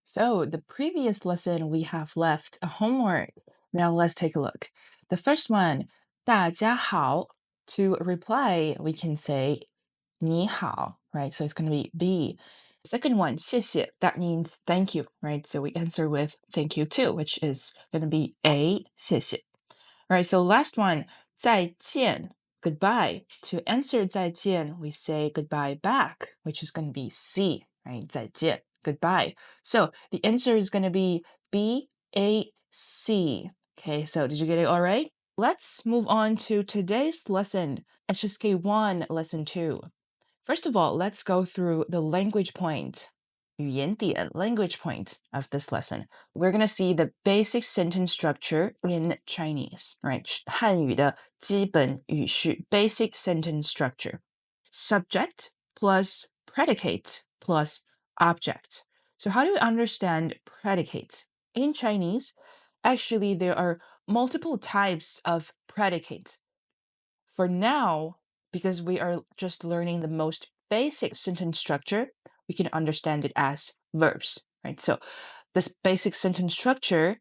So, the previous lesson we have left a homework. Now let's take a look. The first one, 大家好. To reply, we can say 你好, right? So it's going to be B. Second one, 谢谢. That means thank you, right? So we answer with thank you too, which is going to be A, 谢谢. All right, so last one, 再见, goodbye. To answer 再见, we say goodbye back, which is going to be C, right? 再见, goodbye. So the answer is going to be B, A, C. Okay, so did you get it all right? Let's move on to today's lesson, HSK 1, lesson 2. First of all, let's go through the language point. 语言点 language point of this lesson. We're going to see the basic sentence structure in Chinese, right? 汉语的基本语序 basic sentence structure. Subject plus predicate plus object. So how do we understand predicate? In Chinese, actually there are multiple types of predicate. For now, because we are just learning the most basic sentence structure, we can understand it as verbs, right? So this basic sentence structure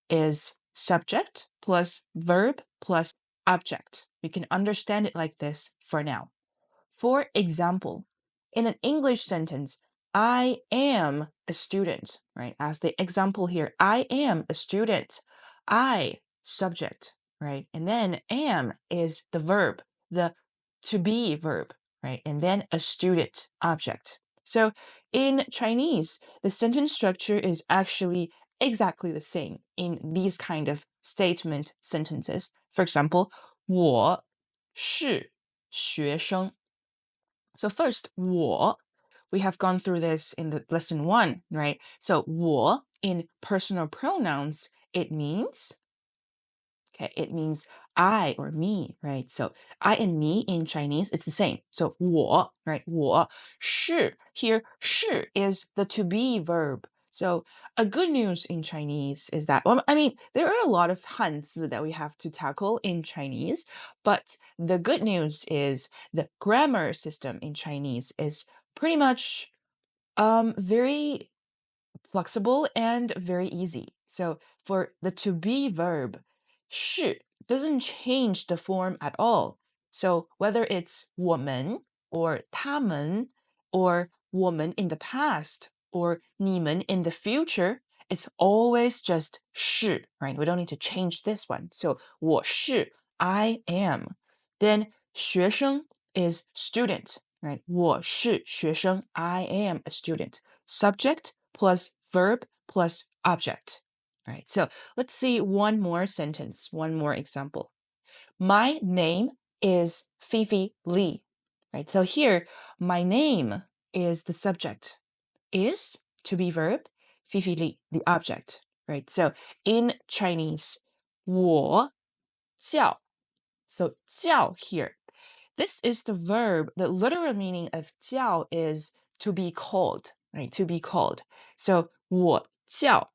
is subject plus verb plus object. We can understand it like this for now. For example, in an English sentence, I am a student, right? As the example here, I am a student. I, subject, right? And then am is the verb, the to be verb, right? And then a student, object. So in Chinese, the sentence structure is actually exactly the same in these kind of statement sentences. For example, 我是学生. So first, 我, we have gone through this in the lesson 1, right? So 我 in personal pronouns, it means I or me, right? So I and me in Chinese, it's the same. So 我, right? 我是 here, 是 is the to be verb. So a good news in Chinese is that, well, I mean, there are a lot of Hanzi that we have to tackle in Chinese, but the good news is the grammar system in Chinese is pretty much very flexible and very easy. So for the to be verb, 是 doesn't change the form at all. So whether it's 我们 or 他们 or 我们 in the past or 你们 in the future, it's always just 是, right? We don't need to change this one. So 我是 I am. Then 学生 is student, right? 我是学生 I am a student. Subject plus verb plus object. All right, so let's see one more sentence, one more example. My name is Fifi Lee. Right, so here, my name is the subject. Is to be verb, Fifi Li, the object. Right, so in Chinese, 我叫. So 叫 here. This is the verb. The literal meaning of 叫 is to be called, right? To be called. So 我叫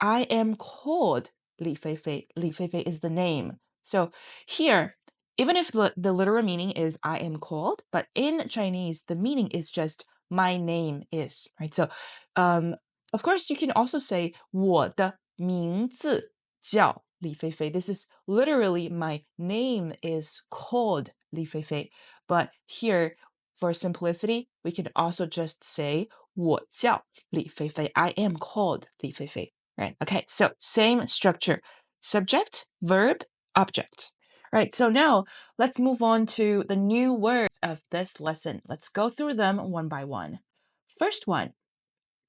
I am called Li Feifei. Li Feifei is the name. So here, even if the literal meaning is I am called, but in Chinese, the meaning is just my name is, right? So, of course, you can also say 我的名字叫李菲菲. This is literally my name is called Li Feifei. But here, for simplicity, we can also just say 我叫李菲菲. I am called Li Feifei. Right. Okay. So same structure, subject, verb, object. All right. So now let's move on to the new words of this lesson. Let's go through them one by one. First one,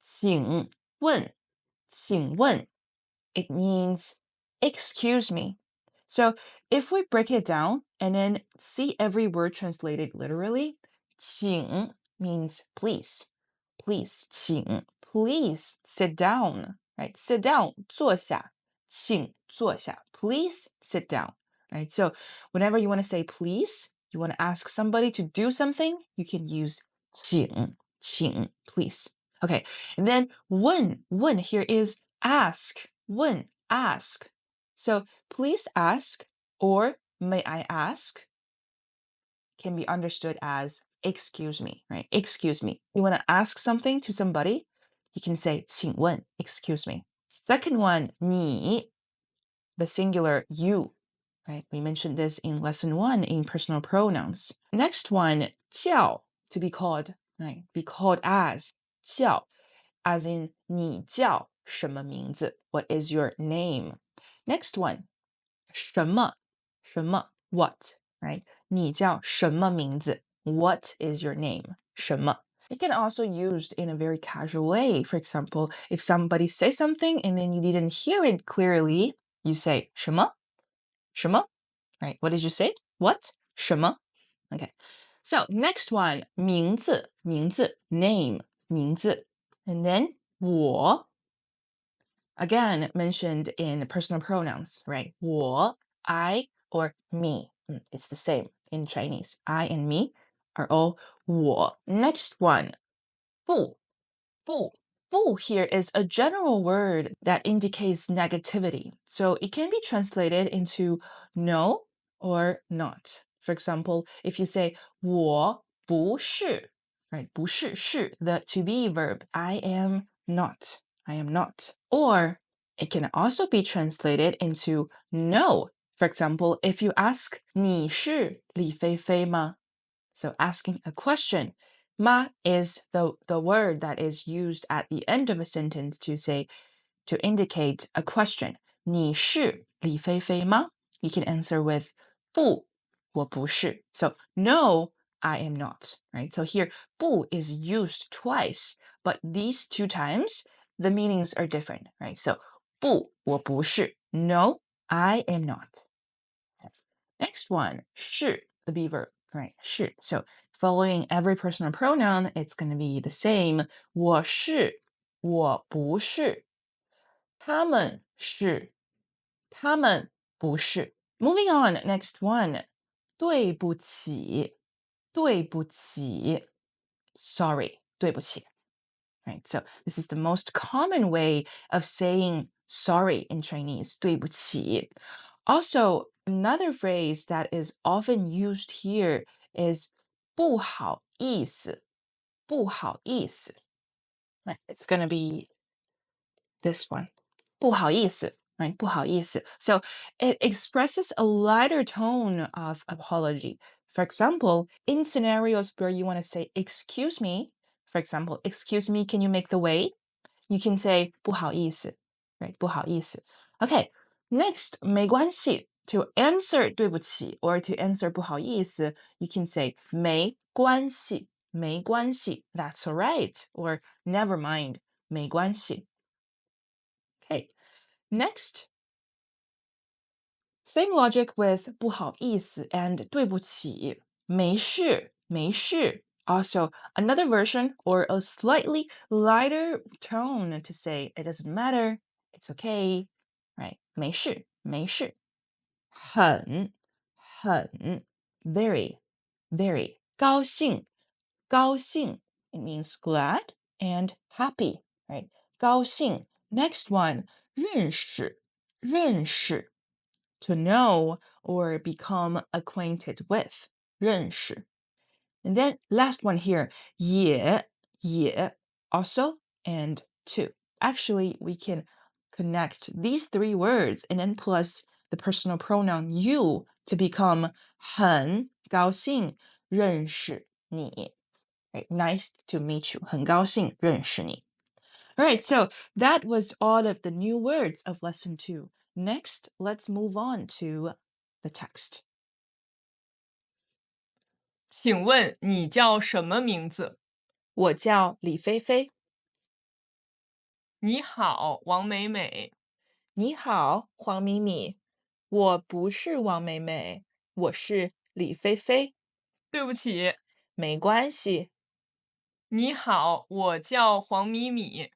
请问,请问. It means excuse me. So if we break it down and then see every word translated literally, 请 means please. Please, 请, please sit down, right? Sit down, 坐下,请坐下. Please sit down, right? So whenever you want to say please, you want to ask somebody to do something, you can use 请, please. Okay, and then 问 here is ask. 问, ask. So please ask or may I ask can be understood as excuse me, right? Excuse me. You want to ask something to somebody, you can say 请问, excuse me. Second one, 你, the singular you, right? We mentioned this in lesson 1 in personal pronouns. Next one, 叫, to be called, right? Be called as, 叫, as in 你叫什么名字? What is your name? Next one, 什么, 什么, what, right? 你叫什么名字? What is your name? 什么? It can also used in a very casual way. For example, if somebody says something and then you didn't hear it clearly, you say 什么?什么? Right? What did you say? What? 什么? Okay. So next one, 名字, 名字, name, 名字. And then 我, again mentioned in personal pronouns, right? 我, I, or me. It's the same in Chinese. I and me are all 我. Next one, 不, 不. 不 here is a general word that indicates negativity. So it can be translated into no or not. For example, if you say 我不是, right? 不是, 是 the to be verb. I am not. I am not. Or it can also be translated into no. For example, if you ask 你是李菲菲吗? So asking a question. Ma is the word that is used at the end of a sentence to indicate a question. 你是李菲菲吗? You can answer with 不,我不是. So no, I am not. Right? So here 不 is used twice, but these two times the meanings are different. Right? So 不,我不是. No, I am not. Next one, 是 the be verb. Right? 是. So following every personal pronoun, it's going to be the same. 我是,我不是. 他们是,他们不是. Moving on, next one. 对不起,对不起. Sorry, 对不起. Right? So this is the most common way of saying sorry in Chinese, 对不起. Also, another phrase that is often used here is 不好意思,不好意思. It's going to be this one. 不好意思, right? 不好意思. So it expresses a lighter tone of apology. For example, in scenarios where you want to say, excuse me, for example, excuse me, can you make the way? You can say 不好意思, right? 不好意思. Okay, next, 没关系. To answer 对不起 or to answer 不好意思, you can say 没关系,没关系. That's all right. Or never mind, 没关系. Okay, next. Same logic with 不好意思 and 对不起,没事,没事. Also, another version or a slightly lighter tone to say it doesn't matter, it's okay, right? 没事,没事. 很,很, very, very. 高兴,高兴. It means glad and happy, right? 高兴. Next one, 认识,认识. To know or become acquainted with. 认识. And then last one here, 也, also and to. Actually, we can connect these three words and then plus the personal pronoun you to become 很高兴认识你. Right? Nice to meet you. 很高兴认识你. All right, so that was all of the new words of lesson 2. Next, let's move on to the text. 请问你叫什么名字？我叫李菲菲。你好，王美美。你好，黄米米。我不是王美美，我是李菲菲。对不起。没关系。你好，我叫黄米米。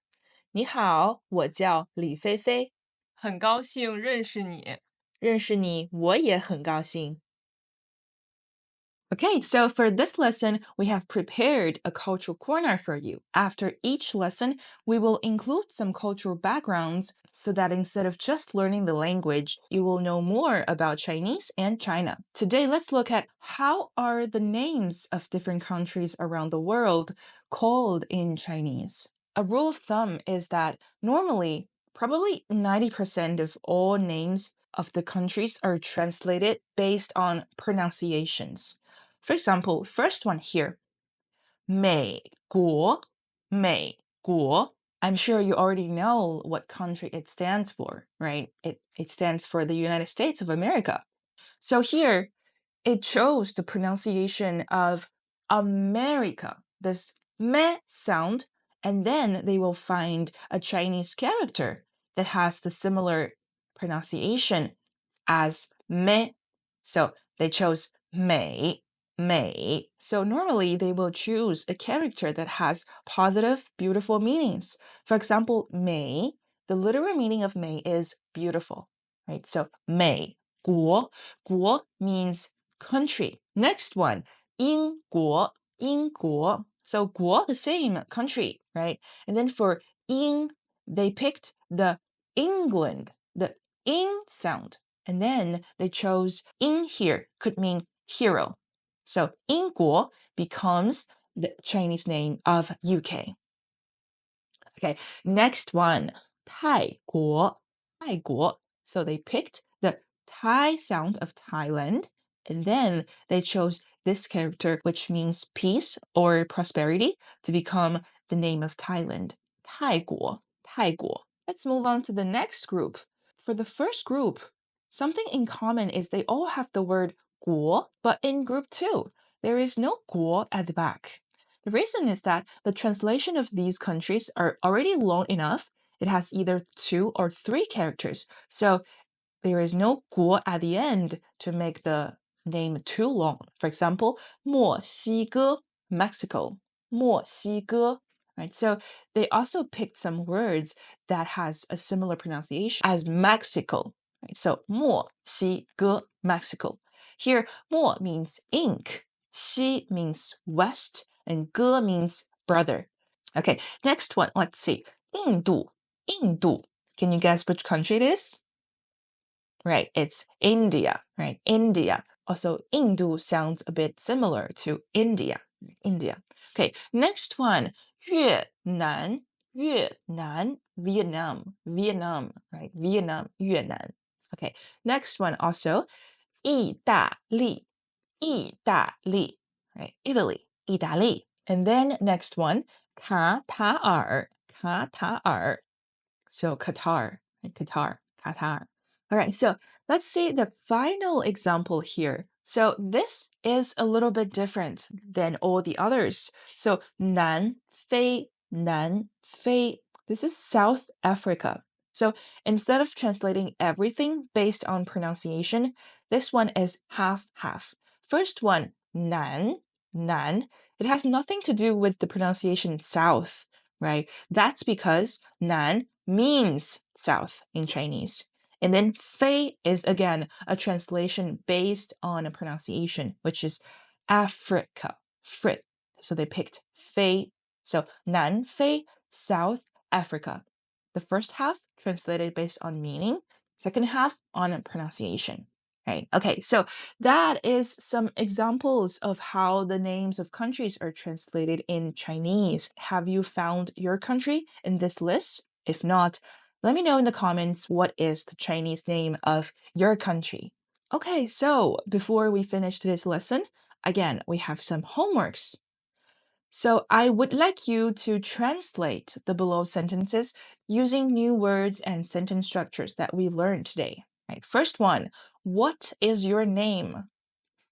你好，我叫李菲菲。很高兴认识你。认识你，我也很高兴。Okay, so for this lesson, we have prepared a cultural corner for you. After each lesson, we will include some cultural backgrounds so that instead of just learning the language, you will know more about Chinese and China. Today, let's look at how are the names of different countries around the world called in Chinese. a rule of thumb is that normally, probably 90% of all names of the countries are translated based on pronunciations. For example, first one here, 美国,美国. I'm sure you already know what country it stands for, right? It stands for the United States of America. So here, it chose the pronunciation of America, this me sound, and then they will find a Chinese character that has the similar pronunciation as me. So they chose mei, mei. So normally they will choose a character that has positive, beautiful meanings. For example, mei, the literal meaning of mei is beautiful, right? So mei, 国, 国 means country. Next one, 英国, 英国. So 国, the same country, right? And then for 英, they picked the England, the ing sound. And then they chose 英 here, could mean hero. So 英国 becomes the Chinese name of UK. Okay, next one, 泰国, 泰国. So they picked the Thai sound of Thailand, and then they chose this character, which means peace or prosperity, to become the name of Thailand. 泰国, 泰国. Let's move on to the next group. For the first group, something in common is they all have the word 国, but in group 2, there is no 国at the back. The reason is that the translation of these countries are already long enough. It has either 2 or 3 characters. So there is no 国 at the end to make the name too long. For example, 墨西哥, Mexico. 墨西哥. Right? So they also picked some words that has a similar pronunciation as Mexico. Right? So 墨西哥, Mexico. Here, 墨 means ink, 西 means west, and 哥 means brother. Okay, next one, let's see. 印度, 印度. Can you guess which country it is? Right, it's India, right? India. Also, Indu sounds a bit similar to India. India. Okay, next one. 越南, 越南, Vietnam, Vietnam, right? Vietnam, 越南. Okay, next one also. 意大利, 意大利, right? Italy, 意大利. And then next one. 卡塔尔, 卡塔尔. So Qatar, right? Qatar, Qatar. All right, so let's see the final example here. So this is a little bit different than all the others. So 南非, 南非. This is South Africa. So instead of translating everything based on pronunciation, this one is half-half. First one, 南, 南. It has nothing to do with the pronunciation south, right? That's because 南 means south in Chinese. And then fei is again a translation based on a pronunciation, which is Africa, Frit. So they picked fei. So 南非, South Africa. The first half translated based on meaning, second half on pronunciation. Right. Okay, so that is some examples of how the names of countries are translated in Chinese. Have you found your country in this list? If not, let me know in the comments what is the Chinese name of your country. Okay, so before we finish today's lesson, again, we have some homeworks. So I would like you to translate the below sentences using new words and sentence structures that we learned today. Right. First one, what is your name?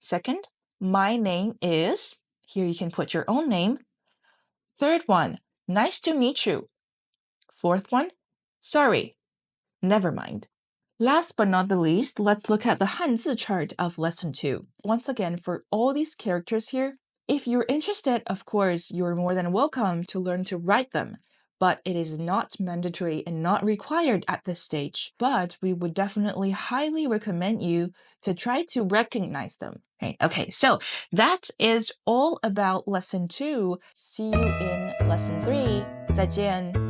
Second, my name is. Here you can put your own name. Third one, nice to meet you. Fourth one, sorry, never mind. Last but not the least, let's look at the Hanzi chart of lesson 2. Once again, for all these characters here, if you're interested, of course, you're more than welcome to learn to write them. But it is not mandatory and not required at this stage. But we would definitely highly recommend you to try to recognize them. Right? Okay, so that is all about lesson 2. See you in lesson 3. 再见.